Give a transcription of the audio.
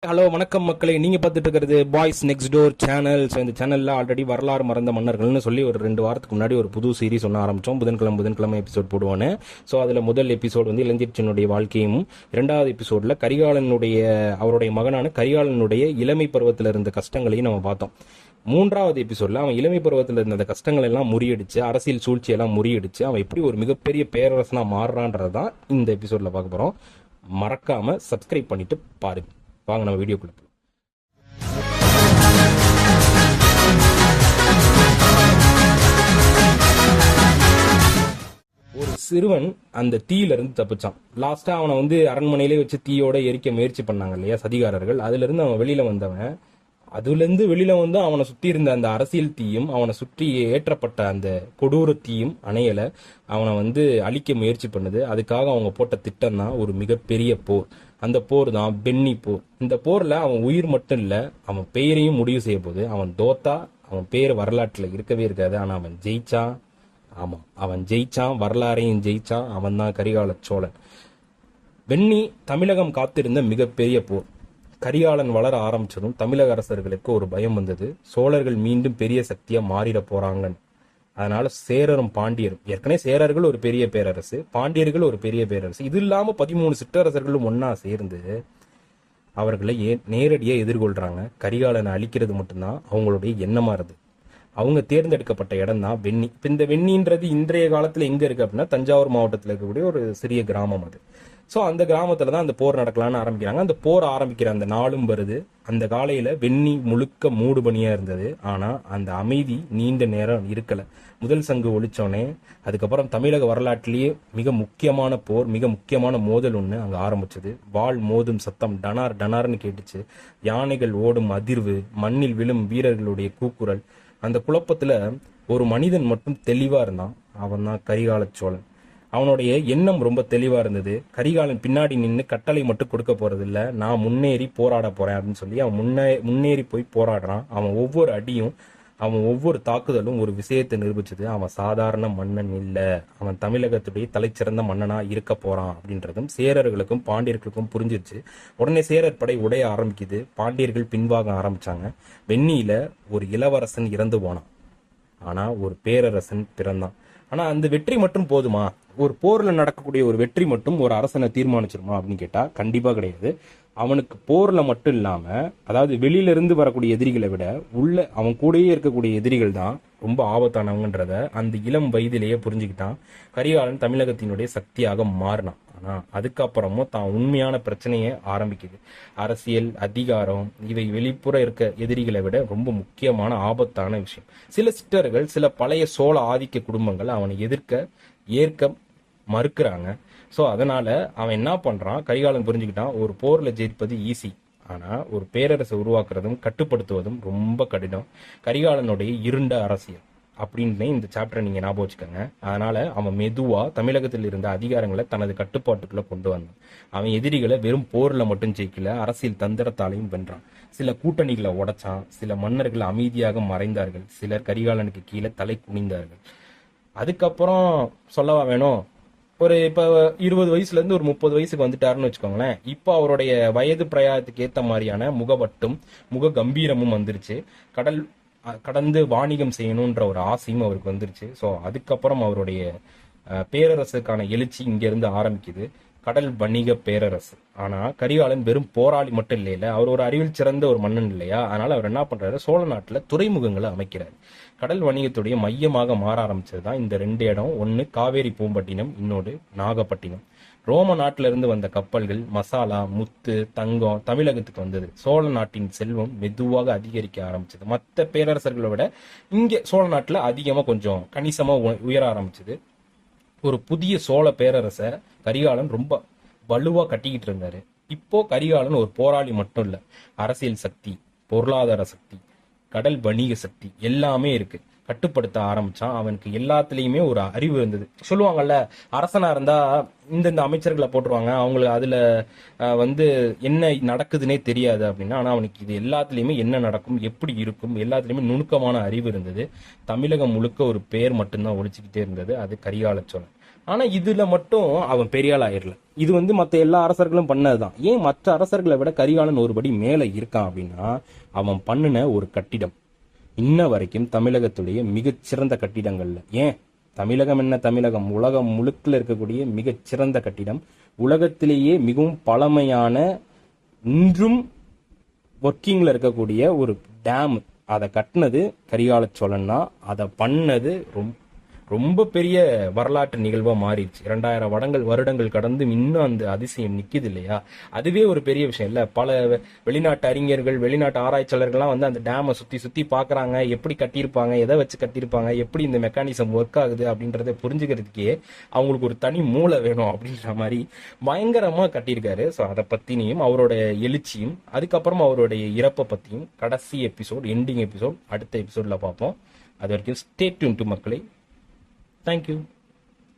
Hello வணக்கம் மக்களே, நீங்க பார்த்துட்டு இருக்கிறது boys next door channel. So இந்த சேனல்ல ஆல்ரெடி வரலாறு மறந்த மன்னர்கள்னு சொல்லி ஒரு 2 வாரத்துக்கு முன்னாடி ஒரு புது சீரிஸ் ஒன்று ஆரம்பித்தோம். புதன்கிழமை எபிசோட் போடுவானு. ஸோ அதில் முதல் எபிசோடு வந்து இளஞ்சிற்றனுடைய வாழ்க்கையும், இரண்டாவது எபிசோடில் கரிகாலனுடைய அவருடைய மகனான கரிகாலனுடைய இளமை பருவத்தில் இருந்த கஷ்டங்களையும் நம்ம பார்த்தோம். மூன்றாவது எபிசோடில் அவன் இளமை பருவத்தில் இருந்த அந்த கஷ்டங்கள் எல்லாம் முறியடிச்சு, அரசியல் சூழ்ச்சியெல்லாம் முறியடிச்சு அவன் எப்படி ஒரு மிகப்பெரிய பேரரசனா மாறுறான்றது தான் இந்த எபிசோடில் பார்க்க போகிறோம். மறக்காம சப்ஸ்கிரைப் பண்ணிட்டு பாருங்க. வாங்க நம்ம வீடியோக்குள்ள போலாம். ஒரு சிறுவன் அந்த தீயில இருந்து தப்பிச்சான். லாஸ்டா அவனை வந்து அரண்மனையிலே வச்சு தீயோட எரிக்க முயற்சி பண்ணாங்க இல்லையா சதிகாரர்கள். அதுல இருந்து அவன் வெளியில வந்தவன். அதுல இருந்து வெளியில வந்து அவனை சுத்தி இருந்த அந்த அரசியல் தீயும், அவனை சுற்றி ஏற்றப்பட்ட அந்த கொடூர தீயும் அணையல. அவனை வந்து அழிக்க முயற்சி பண்ணுது. அதுக்காக அவங்க போட்ட திட்டம் தான் ஒரு மிகப்பெரிய போர். அந்த போர் தான் பென்னி போர். இந்த போர்ல அவன் உயிர் மட்டும் இல்ல, அவன் பெயரையும் முடிவு செய்ய போகுது. அவன் தோத்தா அவன் பேர் வரலாற்றுல இருக்கவே இருக்காது. ஆனா அவன் ஜெயிச்சான். ஆமா, அவன் ஜெயிச்சான், வரலாறையும் ஜெயிச்சான். அவன் தான் கரிகால சோழன். பென்னி தமிழகம் காத்திருந்த மிகப்பெரிய போர். கரிகாலன் வளர ஆரம்பிச்சதும் தமிழக அரசர்களுக்கு ஒரு பயம் வந்தது. சோழர்கள் மீண்டும் பெரிய சக்தியா மாறிட போறாங்கன்னு. அதனால சேரரும் பாண்டியரும், ஏற்கனவே சேரர்கள் ஒரு பெரிய பேரரசு, பாண்டியர்கள் ஒரு பெரிய பேரரசு, இது இல்லாம 13 சிற்றரசர்களும் ஒன்னா சேர்ந்து அவர்களை நேரடியா எதிர்கொள்றாங்க. கரிகாலனை அழிக்கிறது மட்டும்தான் அவங்களுடைய எண்ணமா இருது. அவங்க தேர்ந்தெடுக்கப்பட்ட இடம் தான் வெண்ணி. இப்ப இந்த வெண்ணின்றது இன்றைய காலத்துல எங்க இருக்கு அப்படின்னா தஞ்சாவூர் மாவட்டத்தில் இருக்கக்கூடிய ஒரு சிறிய கிராமம் அது. ஸோ அந்த கிராமத்துல தான் அந்த போர் நடக்கலான்னு ஆரம்பிக்கிறாங்க. அந்த போர் ஆரம்பிக்கிற அந்த நாளும் வருது. அந்த காலையில வெண்ணி முழுக்க மூடு பனியா இருந்தது. ஆனா அந்த அமைதி நீண்ட நேரம் இருக்கல. முதல் சங்கு ஒழிச்சோனே அதுக்கப்புறம் தமிழக வரலாற்றிலேயே மிக முக்கியமான போர், மிக முக்கியமான மோதல் ஒன்று அங்க ஆரம்பிச்சது. வாள் மோதும் சத்தம் டனார் டனார்னு கேட்டுச்சு. யானைகள் ஓடும் அதிர்வு, மண்ணில் விழும் வீரர்களுடைய கூக்குரல். அந்த குழப்பத்துல ஒரு மனிதன் மட்டும் தெளிவா இருந்தான். அவன் தான் கரிகால சோழன். அவனுடைய எண்ணம் ரொம்ப தெளிவா இருந்தது. கரிகாலன் பின்னாடி நின்று கட்டளை மட்டும் கொடுக்க போறது இல்ல, நான் முன்னேறி போராட போறேன் அப்படின்னு சொல்லி அவன் முன்னேறி போய் போராடுறான். அவன் ஒவ்வொரு அடியும், அவன் ஒவ்வொரு தாக்குதலும் ஒரு விஷயத்தை நிரூபிச்சது. அவன் சாதாரண மன்னன் இல்ல, அவன் தமிழகத்துடைய தலைச்சிறந்த மன்னனா இருக்க போறான் அப்படின்றதும் சேரர்களுக்கும் பாண்டியர்களுக்கும் புரிஞ்சிருச்சு. உடனே சேரர் படை உடைய ஆரம்பிக்குது. பாண்டியர்கள் பின்வாங்க ஆரம்பிச்சாங்க. வெண்ணியில ஒரு இளவரசன் இறந்து போனான், ஆனா ஒரு பேரரசன் பிறந்தான். ஆனா அந்த வெற்றி மட்டும் போதுமா? ஒரு போர்ல நடக்கக்கூடிய ஒரு வெற்றி மட்டும் ஒரு அரசனை தீர்மானிச்சிருமா அப்படின்னு கேட்டா கண்டிப்பா கிடையாது. அவனுக்கு போர்ல மட்டும் இல்லாம, அதாவது வெளியில இருந்து வரக்கூடிய எதிரிகளை விட உள்ள அவன் கூடயே இருக்கக்கூடிய எதிரிகள் தான் ரொம்ப ஆபத்தானவங்கன்றத அந்த இளம் வயதிலேயே புரிஞ்சுக்கிட்டான். கரிகாலன் தமிழகத்தினுடைய சக்தியாக மாறினான். ஆனா அதுக்கப்புறமும் தான் உண்மையான பிரச்சனையே ஆரம்பிக்குது. அரசியல், அதிகாரம், இவை வெளிப்புற இருக்க எதிரிகளை விட ரொம்ப முக்கியமான ஆபத்தான விஷயம். சில சிற்றர்கள், சில பழைய சோழ ஆதிக்க குடும்பங்கள் அவனை ஏற்க மறுக்கிறாங்க. சோ அதனால அவன் என்ன பண்றான், கரிகாலன் புரிஞ்சுக்கிட்டான், ஒரு போர்ல ஜெயிப்பது ஈஸி, ஆனா ஒரு பேரரசை உருவாக்குறதும் கட்டுப்படுத்துவதும் ரொம்ப கடினம். கரிகாலனுடைய இருண்ட அரசியல் அப்படின்னு இந்த சாப்டரை நீங்க ஞாபகம் வச்சுக்கோங்க. அதனால அவன் மெதுவா தமிழகத்தில் இருந்த அதிகாரங்களை தனது கட்டுப்பாட்டுக்குள்ள கொண்டு வந்தான். அவன் எதிரிகளை வெறும் போர்ல மட்டும் ஜெயிக்கல, அரசியல் தந்திரத்தாலையும் வென்றான். சில கூட்டணிகளை உடைச்சான். சில மன்னர்கள் அமைதியாக மறைந்தார்கள். சிலர் கரிகாலனுக்கு கீழே தலை குனிந்தார்கள். அதுக்கப்புறம் சொல்லவா வேணும், ஒரு இப்ப 20 வயசுல இருந்து ஒரு 30 வயசுக்கு வந்துட்டாருன்னு வச்சுக்கோங்களேன். இப்போ அவருடைய வயது பிரயாணத்துக்கு ஏத்த மாதிரியான முகவட்டும் முக கம்பீரமும் வந்துருச்சு. கடந்து வாணிகம் செய்யணும்ன்ற ஒரு ஆசையும் அவருக்கு வந்துருச்சு. ஸோ அதுக்கப்புறம் அவருடைய பேரரசுக்கான எழுச்சி இங்க இருந்து ஆரம்பிக்குது. கடல் வணிக பேரரசு. ஆனா கரிகாலன் வெறும் போராளி மட்டும் இல்லையில, அவர் ஒரு அறிவில் சிறந்த ஒரு மன்னன் இல்லையா? அதனால அவர் என்ன பண்றாரு, சோழ நாட்டுல துறைமுகங்களை அமைக்கிறார். கடல் வணிகத்துடைய மையமாக மாற ஆரம்பிச்சதுதான் இந்த 2 இடம். ஒன்னு காவேரி பூம்பட்டினம், இன்னொரு நாகப்பட்டினம். ரோம நாட்டில இருந்து வந்த கப்பல்கள், மசாலா, முத்து, தங்கம் தமிழகத்துக்கு வந்தது. சோழ நாட்டின் செல்வம் மெதுவாக அதிகரிக்க ஆரம்பிச்சது. மற்ற பேரரசர்களை விட இங்க சோழ நாட்டுல அதிகமா கொஞ்சம் கணிசமா உயர ஆரம்பிச்சது. ஒரு புதிய சோழ பேரரச கரிகாலன் ரொம்ப வலுவா கட்டிக்கிட்டு இருந்தாரு. இப்போ கரிகாலன் ஒரு போராளி மட்டும் இல்ல, அரசியல் சக்தி, பொருளாதார சக்தி, கடல் வணிக சக்தி எல்லாமே இருக்கு. கட்டுப்படுத்த ஆரம்பிச்சான். அவனுக்கு எல்லாத்துலயுமே ஒரு அறிவு இருந்தது. சொல்லுவாங்கல்ல, அரசனா இருந்தா இந்த அமைச்சர்களை போட்டுருவாங்க, அவங்களுக்கு அதுல வந்து என்ன நடக்குதுன்னே தெரியாது அப்படின்னா. ஆனா அவனுக்கு இது எல்லாத்துலயுமே என்ன நடக்கும், எப்படி இருக்கும், எல்லாத்துலயுமே நுணுக்கமான அறிவு இருந்தது. தமிழகம் முழுக்க ஒரு பேர் மட்டும்தான் ஒழிச்சுக்கிட்டே இருந்தது, அது கரிகால சோழன். ஆனா இதுல மட்டும் அவன் பெரிய ஆள் ஆயிரல. இது வந்து மத்த எல்லா அரசர்களும் பண்ணதுதான். ஏன் மற்ற அரசர்களை விட கரிகாலன் ஒருபடி மேல இருக்கான் அப்படின்னா, அவன் பண்ணின ஒரு கட்டிடம் இன்ன வரைக்கும் தமிழகத்துடைய மிகச்சிறந்த கட்டிடங்கள்ல, ஏன் தமிழகம் என்ன தமிழகம், உலகம் முழுக்கில் இருக்கக்கூடிய மிகச்சிறந்த கட்டிடம், உலகத்திலேயே மிகவும் பழமையான இன்றும் ஒர்க்கிங்ல இருக்கக்கூடிய ஒரு டேம், அதை கட்டினது கரிகால சோழன் தான். அதை பண்ணது ரொம்ப பெரிய வரலாற்று நிகழ்வா மாறிடுச்சு. 2000 வருடங்கள் கடந்து இன்னும் அந்த அதிசயம் நிக்குது இல்லையா? அதுவே ஒரு பெரிய விஷயம் இல்ல. பல வெளிநாட்டு அறிஞர்கள், வெளிநாட்டு ஆராய்ச்சியாளர்கள்லாம் வந்து அந்த டேமை சுத்தி சுத்தி பாக்குறாங்க, எப்படி கட்டியிருப்பாங்க, எதை வச்சு கட்டியிருப்பாங்க, எப்படி இந்த மெக்கானிசம் ஒர்க் ஆகுது அப்படின்றத புரிஞ்சுக்கிறதுக்கே அவங்களுக்கு ஒரு தனி மூளை வேணும் அப்படின்ற மாதிரி பயங்கரமா கட்டியிருக்காரு. ஸோ அதை பத்தினியும் அவரோட எழுச்சியும் அதுக்கப்புறம் அவருடைய இறப்பை பத்தியும் கடைசி எபிசோட், எண்டிங் எபிசோட் அடுத்த எபிசோட்ல பார்ப்போம். அது வரைக்கும் ஸ்டே டியூன் டு மக்களை. Thank you.